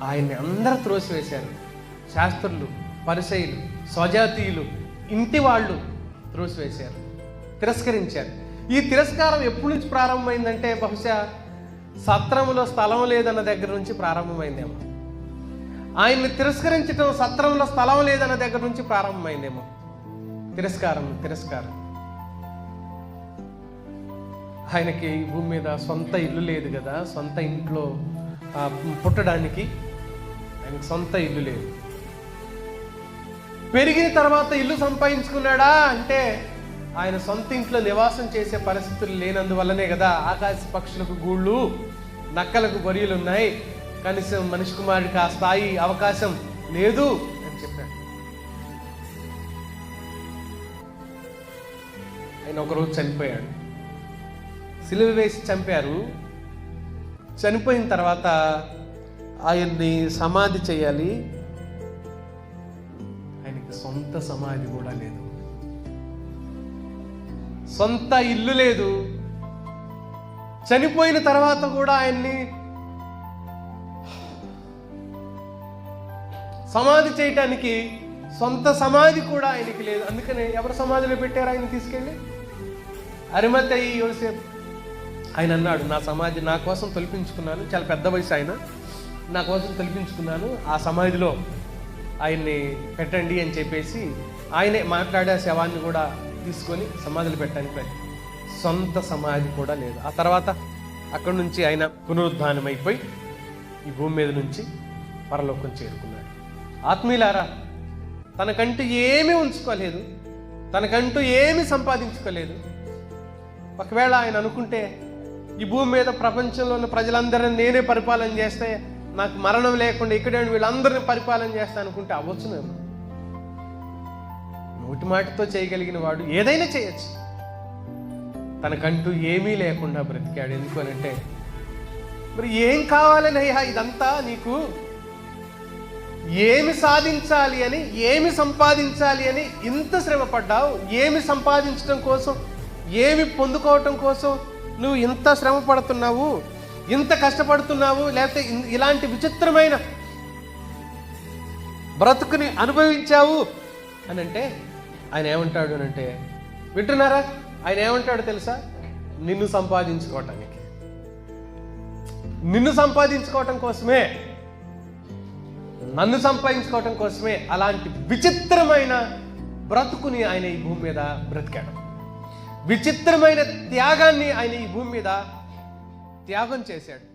ఆయన్ని అందరూ త్రోసివేశారు. శాస్త్రులు, పరిసయ్యులు, స్వజాతీయులు, ఇంటి వాళ్ళు త్రోసివేశారు, తిరస్కరించారు. ఈ తిరస్కారం ఎప్పటి నుంచి ప్రారంభమైందంటే బహుశా సత్రములో స్థలం లేదన్న దగ్గర నుంచి ప్రారంభమైందేమో. ఆయన్ని తిరస్కరించడం సత్రంలో స్థలం లేదన్న దగ్గర నుంచి ప్రారంభమైందేమో. తిరస్కారం. ఆయనకి ఈ భూమి మీద సొంత ఇల్లు లేదు కదా, సొంత ఇంట్లో పుట్టడానికి ఆయనకి సొంత ఇల్లు లేదు. పెరిగిన తర్వాత ఇల్లు సంపాదించుకున్నాడా అంటే ఆయన సొంత ఇంట్లో నివాసం చేసే పరిస్థితులు లేనందువల్లనే కదా ఆకాశ పక్షులకు గూళ్ళు, నక్కలకు బొరియలు ఉన్నాయి, కనీసం మనిషి కుమారుడికి ఆ స్థాయి అవకాశం లేదు అని చెప్పాడు. ఆయన ఒకరోజు చనిపోయాడు. సిలువ వేసి చంపారు. చనిపోయిన తర్వాత ఆయన్ని సమాధి చేయాలి. ఆయనకి సొంత సమాధి కూడా లేదు, సొంత ఇల్లు లేదు. చనిపోయిన తర్వాత కూడా ఆయన్ని సమాధి చేయటానికి సొంత సమాధి కూడా ఆయనకి లేదు. అందుకనే ఎవరు సమాధిలో పెట్టారు ఆయన తీసుకెళ్ళి? అరిమతయి యోసేపు. ఆయన అన్నాడు, నా సమాధి నా కోసం తొలిపించుకున్నాను. చాలా పెద్ద వయసు ఆయన, నా కోసం తొలిపించుకున్నాను, ఆ సమాధిలో ఆయన్ని పెట్టండి అని చెప్పేసి ఆయనే మాట్లాడే శవాన్ని కూడా తీసుకొని సమాధులు పెట్టడానికి సొంత సమాధి కూడా లేదు. ఆ తర్వాత అక్కడి నుంచి ఆయన పునరుద్ధానం అయిపోయి ఈ భూమి మీద నుంచి పరలోకం చేరుకున్నాడు. ఆత్మీయులారా, తనకంటూ ఏమీ ఉంచుకోలేదు, తనకంటూ ఏమీ సంపాదించుకోలేదు. ఒకవేళ ఆయన అనుకుంటే ఈ భూమి మీద ప్రపంచంలో ఉన్న ప్రజలందరినీ నేనే పరిపాలన చేస్తే, నాకు మరణం లేకుండా ఇక్కడే వీళ్ళందరినీ పరిపాలన చేస్తా అనుకుంటే అవ్వచ్చునేమో. నోటి మాటతో చేయగలిగిన వాడు ఏదైనా చేయొచ్చు. తనకంటూ ఏమీ లేకుండా బ్రతికాడు. ఎందుకు అనంటే, మరి ఏం కావాలని అయ్యా ఇదంతా నీకు? ఏమి సాధించాలి అని, ఏమి సంపాదించాలి అని ఇంత శ్రమ పడ్డావు? ఏమి సంపాదించడం కోసం, ఏమి పొందుకోవటం కోసం నువ్వు ఇంత శ్రమ పడుతున్నావు, ఇంత కష్టపడుతున్నావు? లేకపోతే ఇలాంటి విచిత్రమైన బ్రతుకుని అనుభవించావు అని అంటే ఆయన ఏమంటాడు అనంటే, వింటున్నారా? ఆయన ఏమంటాడు తెలుసా? నిన్ను సంపాదించుకోవటం కోసమే, నన్ను సంపాదించుకోవటం కోసమే అలాంటి విచిత్రమైన బ్రతుకుని ఆయన ఈ భూమి మీద బ్రతికాడు. విచిత్రమైన త్యాగాన్ని ఆయన ఈ భూమి మీద త్యాగం చేశాడు.